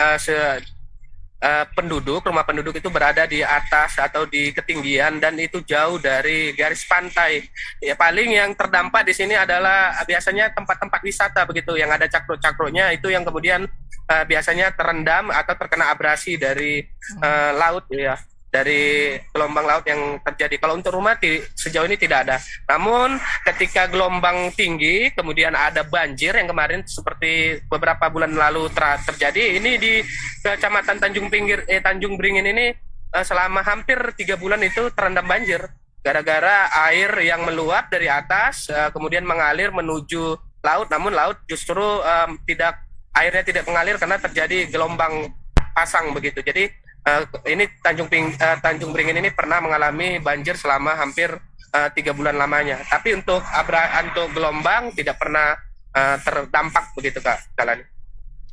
rumah penduduk itu berada di atas atau di ketinggian dan itu jauh dari garis pantai. Ya, paling yang terdampak di sini adalah biasanya tempat-tempat wisata begitu yang ada cakro-cakronya, itu yang kemudian biasanya terendam atau terkena abrasi dari laut ya, dari gelombang laut yang terjadi. Kalau untuk rumah sejauh ini tidak ada. Namun ketika gelombang tinggi kemudian ada banjir yang kemarin seperti beberapa bulan lalu terjadi, ini di Kecamatan Tanjung Beringin ini selama hampir 3 bulan itu terendam banjir gara-gara air yang meluap dari atas kemudian mengalir menuju laut, namun laut justru airnya tidak mengalir karena terjadi gelombang pasang begitu. Jadi ini Tanjung Beringin ini pernah mengalami banjir selama hampir 3 bulan lamanya. Tapi untuk gelombang tidak pernah terdampak begitu Kak Lani.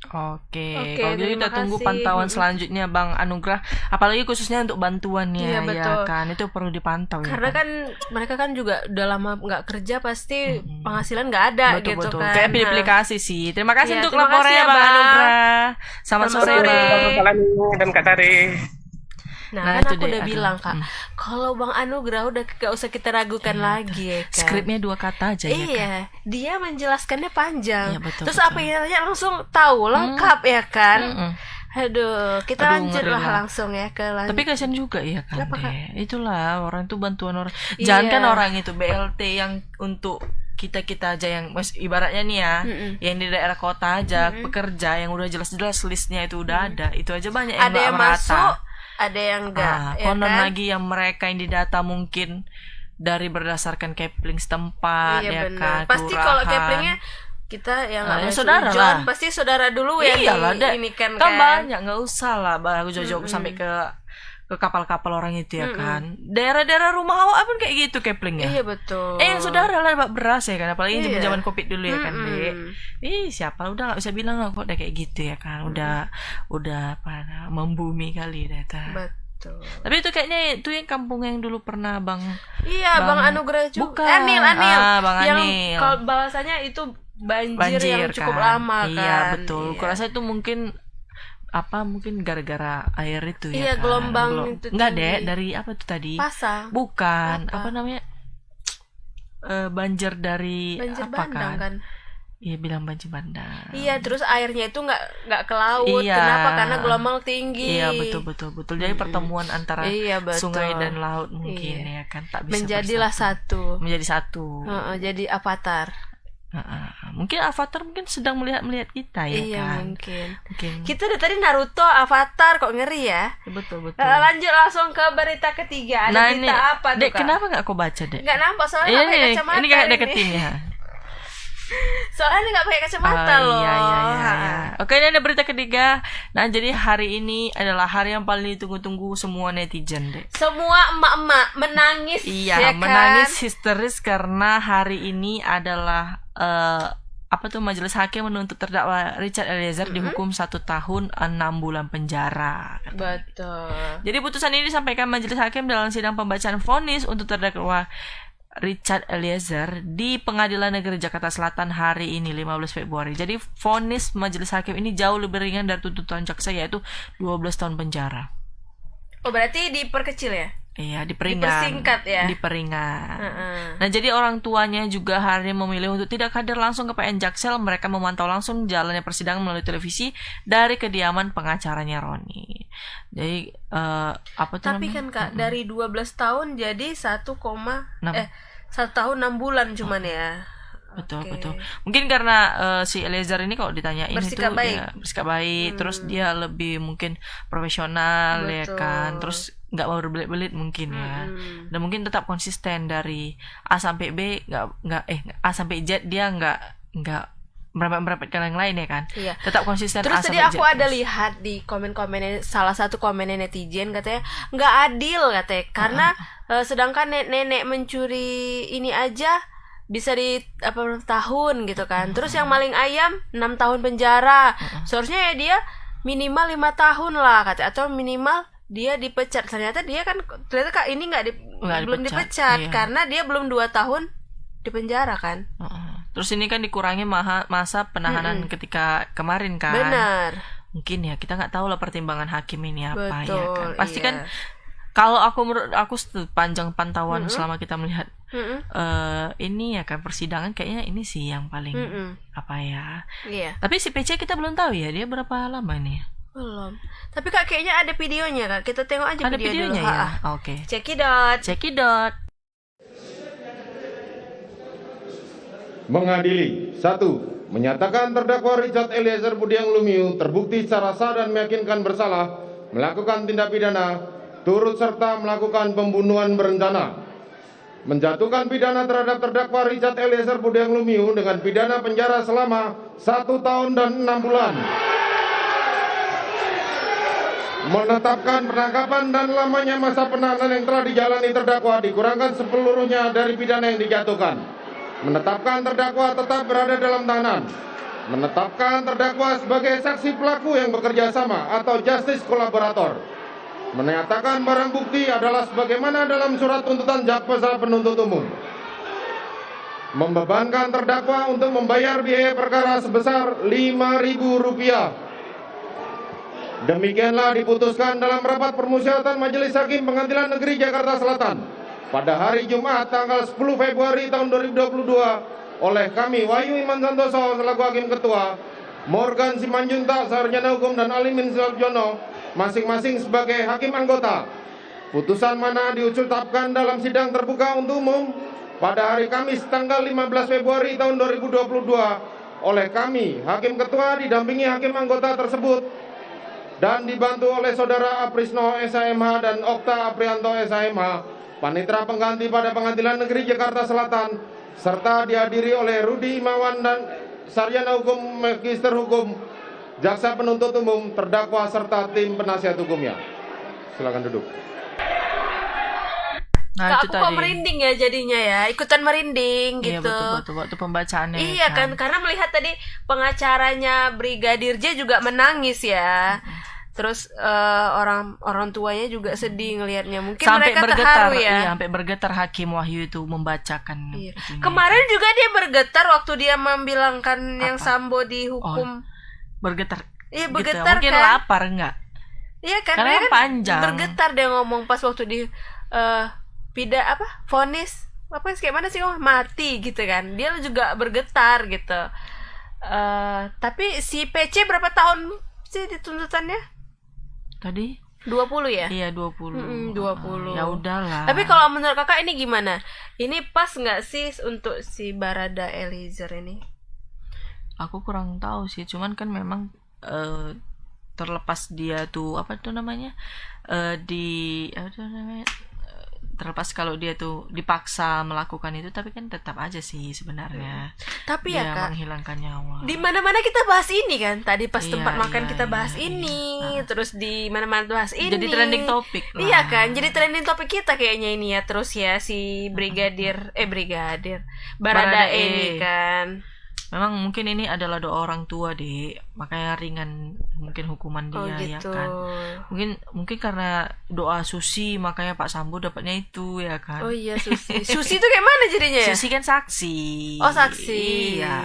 Oke, kalau gitu kita terima tunggu kasih. pantauan selanjutnya Bang Anugrah, apalagi khususnya untuk bantuannya. Iya, betul. Ya kan, itu perlu dipantau Karena ya kan mereka kan juga udah lama nggak kerja, pasti penghasilan nggak ada gitu betul. kan. Kayak Nah, aplikasi sih. Terima kasih Iya, untuk terima laporannya kasih ya, Bang Bang. Anugrah. Selamat Selamat sore. sore. Kak Lani dan Kak Tari. Nah, Nah, kan itu aku deh, udah aduh. bilang Kak, kalau Bang Anugrah udah gak usah kita ragukan lagi ya kan. Skripnya 2 kata aja ya kan. Iya, dia menjelaskannya panjang. Iya, betul, Terus betul. apa yang nanya langsung tahu lengkap ya kan. Aduh, kita Aduh, lanjut ngeri lah lah. langsung ya ke lanjut. Tapi kasihan juga ya kan. Kenapa, Kak? Itulah orang itu bantuan orang. Iya. Jangan kan orang itu BLT yang untuk kita aja yang ibaratnya nih ya, yang di daerah kota aja, pekerja yang udah jelas-jelas listnya itu udah ada, itu aja banyak yang ada yang nggak masuk, merata. ada yang enggak, ya Konon kan? lagi yang mereka yang didata mungkin dari berdasarkan Kepling setempat Iya ya benar. kan. Pasti kalau kelurahan. Keplingnya kita yang Ya, nggak saudara seujon, lah. pasti saudara dulu ya Iyalah, ini kan banyak, nggak usah lah baru jauh-jauh sampai ke kapal-kapal orang itu ya kan. Daerah-daerah rumah awak pun kayak gitu Kepling ya. Iya betul. Yang saudara lah Mbak beras ya kan, apalagi Iya. zaman Covid dulu ya kan, Dek. Siapa udah nggak bisa bilang lah kok udah kayak gitu ya kan. Udah membumi kali data. Betul. Tapi itu kayaknya itu yang kampung yang dulu pernah Bang. Iya, Bang Anugrah juga. Bukan. Anil. Bang yang Anil. kalau bahasanya itu banjir yang cukup kan. lama kan. Iya, betul. Iya. Kurasa itu mungkin gara-gara air itu ya. Iya, kan? gelombang itu Enggak, tinggi. Dek, dari apa tuh tadi? Pasang. Bukan, Apa? apa namanya? Banjir dari Banjir apa bandang kan. Iya, bilang banjir bandang. Iya, terus airnya itu nggak ke laut. Iya. Kenapa? Karena gelombang tinggi. Iya, betul. Jadi pertemuan antara Iya, betul. sungai dan laut mungkin Iya. ya kan, tak bisa Menjadilah bersatu. satu. Menjadi satu. Jadi avatar. Mungkin Avatar mungkin sedang melihat kita ya Iya, kan. mungkin. Mungkin. Kita dari tadi Naruto, Avatar, kok ngeri ya. Betul. Lanjut langsung ke berita ketiga. Ada Ini, berita apa tuh, Dek, Kak? kenapa nggak kau baca, Dek? Nggak nampak soalnya Iya pakai nih, kacamata ini kayak deketin ya. Soalnya nggak pakai kacamata loh. Iya. Oke, ini ada berita ketiga. Nah, jadi hari ini adalah hari yang paling ditunggu-tunggu semua netizen deh. Semua emak-emak menangis. Iya, ya kan? menangis histeris karena hari ini adalah Majelis Hakim menuntut terdakwa Richard Eliezer dihukum 1 tahun 6 bulan penjara. Betul. Jadi putusan ini disampaikan Majelis Hakim dalam sidang pembacaan vonis untuk terdakwa Richard Eliezer di Pengadilan Negeri Jakarta Selatan hari ini 15 Februari. Jadi vonis Majelis Hakim ini jauh lebih ringan dari tuntutan jaksa, yaitu 12 tahun penjara. Oh, berarti diperkecil ya? Iya, diperingan. Dipersingkat ya? Diperingan. Nah, jadi orang tuanya juga hari ini memilih untuk tidak hadir langsung ke PN Jaksel. Mereka memantau langsung jalannya persidangan melalui televisi dari kediaman pengacaranya Roni. Jadi Tapi kan Kak, dari 12 tahun jadi 1 tahun 6 bulan cuman ya. Betul. Oke. Mungkin karena si Eliezer ini kalau ditanyain Bersikap itu baik. dia bersikap baik, terus dia lebih mungkin profesional ya Betul. kan, terus nggak mau berbelit-belit mungkin ya, dan mungkin tetap konsisten dari A sampai B, A sampai Z dia nggak merepotkan yang lain ya kan, Iya. tetap konsisten. Terus A tadi sampai Z aku ada terus. lihat di komen-komennya, salah satu komennya netizen katanya nggak adil katanya, karena sedangkan nenek mencuri ini aja bisa di tahun gitu kan. Terus yang maling ayam 6 tahun penjara. Seharusnya ya dia minimal 5 tahun lah katanya, atau minimal dia dipecat. Ternyata Kak ini belum dipecat iya. karena dia belum 2 tahun di penjara kan. Terus ini kan dikurangi masa penahanan ketika kemarin kan. Benar. Mungkin ya kita nggak tahu lah pertimbangan hakim ini apa. Betul, ya kan. Pasti iya. kan kalau menurut aku sepanjang pantauan selama kita melihat ini ya kan persidangan, kayaknya ini sih yang paling apa ya. Iya. Tapi si PC kita belum tahu ya dia berapa lama ini. Belum. Tapi Kak kayaknya ada videonya Kak. Kita tengok aja Ada videonya dulu. ya. Oke. Cekidot. Cekidot. Mengadili 1. Menyatakan terdakwa Richard Eliezer Budiang Lumiu terbukti secara sah dan meyakinkan bersalah melakukan tindak pidana turut serta melakukan pembunuhan berencana, menjatuhkan pidana terhadap terdakwa Richard Eliezer Budiang Lumiu dengan pidana penjara selama 1 tahun dan 6 bulan, menetapkan penangkapan dan lamanya masa penahanan yang telah dijalani terdakwa dikurangkan sepeluruhnya dari pidana yang dijatuhkan, menetapkan terdakwa tetap berada dalam tahanan, menetapkan terdakwa sebagai saksi pelaku yang bekerja sama atau justice kolaborator, menyatakan barang bukti adalah sebagaimana dalam surat tuntutan jaksa penuntut umum, membebankan terdakwa untuk membayar biaya perkara sebesar Rp5.000. Demikianlah diputuskan dalam rapat permusyawaratan Majelis Hakim Pengadilan Negeri Jakarta Selatan pada hari Jumat tanggal 10 Februari tahun 2022 oleh kami Wahyu Iman Santoso selaku Hakim Ketua, Morgan Simanjuntak Sarjana Hukum, dan Alimin Suljono masing-masing sebagai Hakim Anggota. Putusan mana diucapkan dalam sidang terbuka untuk umum pada hari Kamis tanggal 15 Februari tahun 2022 oleh kami Hakim Ketua didampingi Hakim Anggota tersebut dan dibantu oleh Saudara Aprisno SHMH dan Okta Aprianto SHMH, Panitera Pengganti pada Pengadilan Negeri Jakarta Selatan, serta dihadiri oleh Rudi Imawan dan Sarjana Hukum Magister Hukum, Jaksa Penuntut Umum, terdakwa serta tim penasihat hukumnya. Silakan duduk. Nah, Kak, itu aku kok tadi. merinding ya jadinya ya, ikutan merinding Iya, gitu. betul waktu pembacaannya. Iya kan, karena melihat tadi pengacaranya Brigadir J juga menangis ya. Terus orang tuanya juga sedih ngelihatnya. Mungkin Sampai mereka bergetar, terharu ya. iya, sampai bergetar Hakim Wahyu itu membacakan. Iya. ini. Kemarin juga dia bergetar waktu dia membilangkan yang Sambo dihukum. Bergetar. Iya, Gitu. bergetar Mungkin kan. lapar enggak? Iya kan, Karena dia kan kan panjang. bergetar dia ngomong pas waktu di vonis kayak mana sih, mati gitu kan. Dia juga bergetar gitu. Tapi si PC berapa tahun sih dituntutannya? Tadi 20 ya? iya 20. 20. Ya udahlah. Tapi kalau menurut Kakak ini gimana? Ini pas nggak sih untuk si Barada Eliezer ini? Aku kurang tahu sih, cuman kan memang terlepas dia tuh apa tuh namanya terlepas kalau dia tuh dipaksa melakukan itu, tapi kan tetap aja sih sebenarnya Tapi dia ya Kak, menghilangkan nyawa. di mana-mana kita bahas ini kan. Tadi pas Iya, tempat makan iya, kita iya, bahas iya. ini, terus di mana-mana bahas ini. Jadi trending topik lah. Iya kan, jadi trending topik kita kayaknya ini ya. Terus ya si brigadir Baradae ini kan. Memang mungkin ini adalah doa orang tua, Dek. Makanya ringan mungkin hukuman dia, Oh ya gitu. kan. Mungkin karena doa Susi makanya Pak Sambo dapatnya itu, ya kan. Oh iya, Susi. Susi itu kayak mana jadinya ya? Susi kan saksi. Oh, saksi. Iya.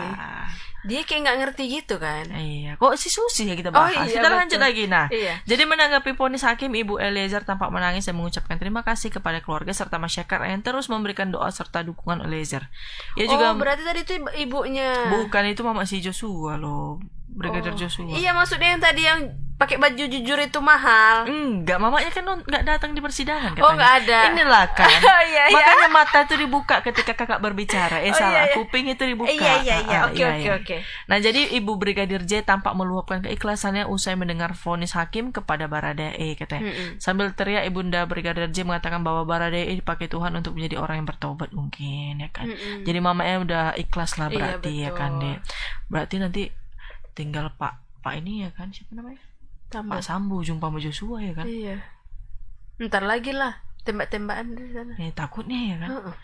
Dia kayak nggak ngerti gitu kan. Iya. Kok si Susi ya kita bahas. iya, Kita betul. lanjut lagi. Nah, Iya. jadi menanggapi vonis hakim, Ibu Eliezer tampak menangis dan mengucapkan terima kasih kepada keluarga serta masyarakat yang terus memberikan doa serta dukungan Eliezer. Ia juga berarti tadi itu ibunya. bukan, itu mama si Joshua loh, Brigadir Joshua. Iya, maksudnya yang tadi yang pakai baju jujur itu mahal. Enggak, mamanya kan nggak datang di persidangan katanya. Oh, nggak ada. Inilah kan. Oh, iya, iya. Makanya mata itu dibuka ketika kakak berbicara. Salah. iya. Kuping itu dibuka. Iya. Oke. Nah, jadi Ibu Brigadir J tampak meluapkan keikhlasannya usai mendengar vonis hakim kepada Baradae katanya. Sambil teriak, Ibunda Brigadir J mengatakan bahwa Baradae dipakai Tuhan untuk menjadi orang yang bertobat mungkin, ya kan. Jadi mamanya udah ikhlas lah Iya, berarti, ya kan, betul. Dek. Berarti nanti tinggal Pak ini, ya kan, siapa namanya? Pak Sambo jumpa sama Joshua, ya kan. Iya. Ntar lagi lah tembak-tembakan di sana. Takutnya, ya kan. Heeh.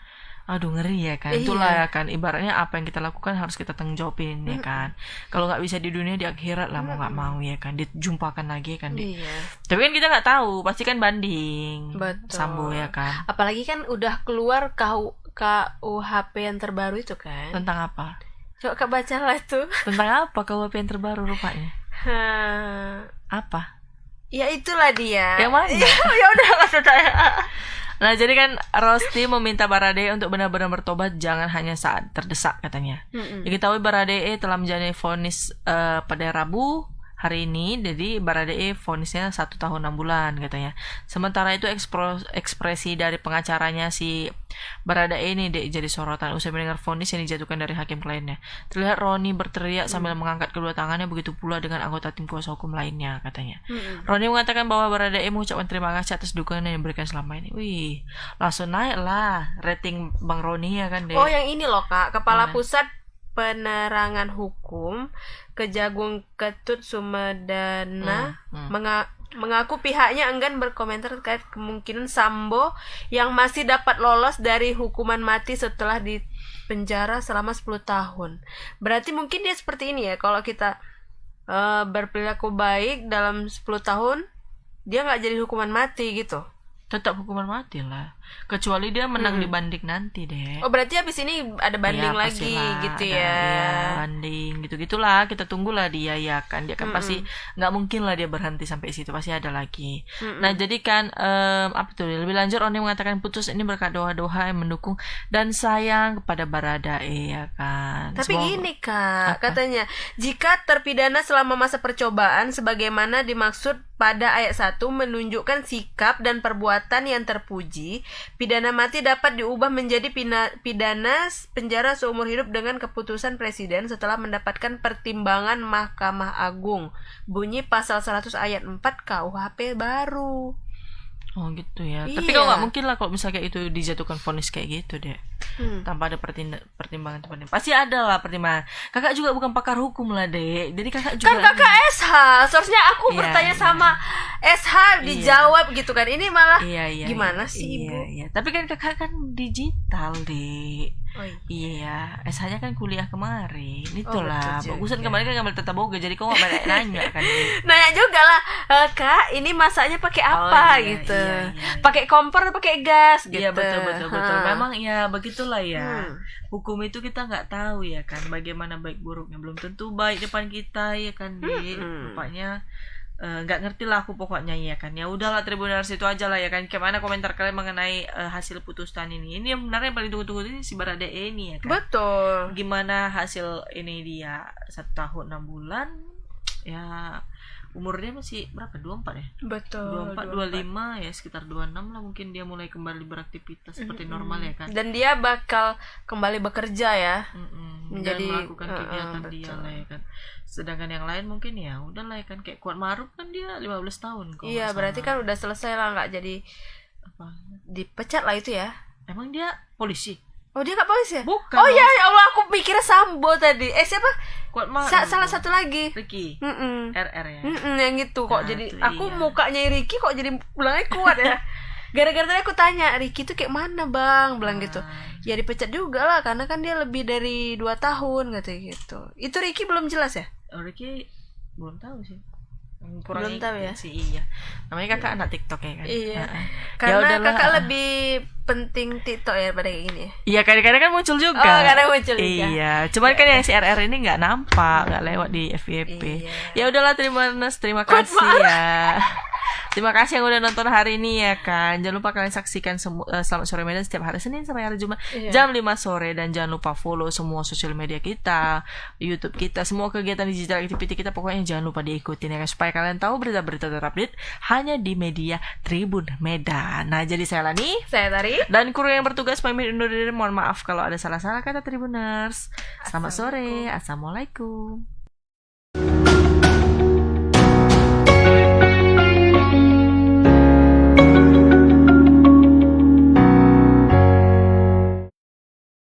Aduh, ngeri, ya kan. Iya. Itulah, ya kan, ibaratnya apa yang kita lakukan harus kita tanggung jawabin, ya kan. Kalau nggak bisa di dunia, di akhirat lah, mau nggak mau, ya kan, dijumpakan lagi, ya kan. Iya. Tapi kan kita nggak tahu, pasti kan banding. Betul. Sambo, ya kan. Apalagi kan udah keluar KUHP yang terbaru itu kan. Tentang apa? Coba Kak bacalah tuh. Tentang apa KUHP yang terbaru rupanya? Apa? Ya itulah dia. Yang mana? Ya udah maksud saya. Nah, jadi kan Rosti meminta Baradae untuk benar-benar bertobat, jangan hanya saat terdesak, katanya. Diketahui Baradae telah menjalani vonis pada Rabu hari ini, jadi Baradae vonisnya 1 tahun 6 bulan, katanya. Sementara itu ekspresi dari pengacaranya si Baradae ini jadi sorotan usai mendengar vonis yang dijatuhkan dari hakim kliennya. Terlihat Roni berteriak sambil mengangkat kedua tangannya, begitu pula dengan anggota tim kuasa hukum lainnya, katanya. Roni mengatakan bahwa Baradae mengucapkan terima kasih atas dukungan yang diberikan selama ini. Wih, langsung naik lah rating Bang Roni, ya kan, Dek. Oh, yang ini loh Kak, Kepala Pusat Penerangan Hukum Kejagung Ketut Sumedana mengaku pihaknya enggan berkomentar terkait kemungkinan Sambo yang masih dapat lolos dari hukuman mati setelah di penjara selama 10 tahun. Berarti mungkin dia seperti ini ya, kalau kita berperilaku baik dalam 10 tahun dia nggak jadi hukuman mati gitu. Tetap hukuman mati lah, kecuali dia menang di banding nanti, Dek. Oh, berarti habis ini ada banding Ya, lagi pastilah, gitu ada, ya. banding gitu-gitulah, kita tunggulah dia, ya kan. Dia kan pasti nggak mungkin lah dia berhenti sampai situ, pasti ada lagi. Nah, jadi kan apa tuh, lebih lanjut Roni mengatakan putus ini berkat doa-doa yang mendukung dan sayang kepada Baradae, ya kan. Tapi Semoga- gini Kak, Apa? katanya jika terpidana selama masa percobaan sebagaimana dimaksud pada ayat 1 menunjukkan sikap dan perbuatan yang terpuji, pidana mati dapat diubah menjadi pidana penjara seumur hidup dengan keputusan presiden setelah mendapatkan pertimbangan Mahkamah Agung. Bunyi pasal 100 ayat 4 KUHP baru. Oh gitu ya. Iya. Tapi kalau nggak mungkin lah kalau misalnya kayak itu dijatuhkan vonis kayak gitu, Dek. Tanpa ada pertimbangan tempat. Pasti ada lah pertimbangan. Kakak juga bukan pakar hukum lah, Dek. Jadi kakak juga Kan kakak SH, seharusnya aku Iya, bertanya iya. sama SH dijawab gitu kan. Ini malah Iya. gimana sih, Ibu? Iya. Tapi kan kakak kan digital, Dek. Oh, Iya, SH-nya kan kuliah kemarin. Itulah. betul Bagusan juga. kemarin kan ngambil tata boga, jadi kok nggak banyak nanya kan, Dek. Nanya juga lah, Kak, ini masaknya pakai apa iya, gitu? iya. Pakai kompor atau pakai gas gitu? Iya betul. Ha. Memang ya begitulah ya. Hmm. Hukum itu kita nggak tahu ya kan, bagaimana baik buruknya, belum tentu baik depan kita, ya kan, Dek. Rupanya nggak ngerti lah aku pokoknya, ya kan. Ya udahlah, tribunal situ aja lah, ya kan. Gimana komentar kalian mengenai hasil putusan ini? Ini yang sebenarnya yang paling tunggu-tunggu ini si Baradae ini, ya kan. Betul. Gimana hasil ini dia 1 tahun 6 bulan, ya umurnya masih berapa, 24 ya, Betul. 24, 25 ya, sekitar 26 lah mungkin dia mulai kembali beraktivitas seperti normal, ya kan. Dan dia bakal kembali bekerja ya. Menjadi Menjadi- melakukan kegiatan betul. dia lah, ya kan. Sedangkan yang lain mungkin ya udahlah, ya kan, kayak Kuat Maruf kan dia 15 tahun kok. Iya, berarti kan udah selesai lah, nggak jadi Apa? Dipecat lah itu ya. Emang dia polisi? Oh dia nggak polisi ya? Bukan. Oh ya, ya Allah, aku pikirnya Sambo tadi. Siapa? Kuat Maruf. Salah satu lagi. Ricky. Mm-mm. RR ya. Yang gitu kok. Nah, Jadi itu aku iya. mukanya Ricky kok jadi bilangnya kuat ya. Gara-gara tadi aku tanya, Ricky tuh kayak mana bang? Bilang gitu. Ya dipecat juga lah, karena kan dia lebih dari 2 tahun katanya gitu. Itu Ricky belum jelas ya? Oh, Ricky belum tahu sih. Belum tahu ya? Sih, iya. Namanya kakak anak TikTok ya kan. Iya. Heeh. Karena udahlah. kakak lebih penting TikTok ya pada kayak gini ya. Iya, kadang-kadang kan muncul juga. Oh, kadang muncul juga. Iya, cuman kan yang si RR ini nggak nampak, nggak lewat di FYP. Iya. Ya udahlah, terima kasih ya. Terima kasih yang udah nonton hari ini ya kan. Jangan lupa kalian saksikan Selamat Sore Medan setiap hari Senin sampai hari Jumat jam 5 sore. Dan jangan lupa follow semua sosial media kita, YouTube kita, semua kegiatan digital activity kita. Pokoknya jangan lupa diikutin ya kan, supaya kalian tahu berita-berita terupdate hanya di media Tribun Medan. Nah, jadi saya Lani, Saya Tari. dan kru yang bertugas pamit undur diri. Mohon maaf kalau ada salah-salah kata Tribuners. Selamat sore. Assalamualaikum.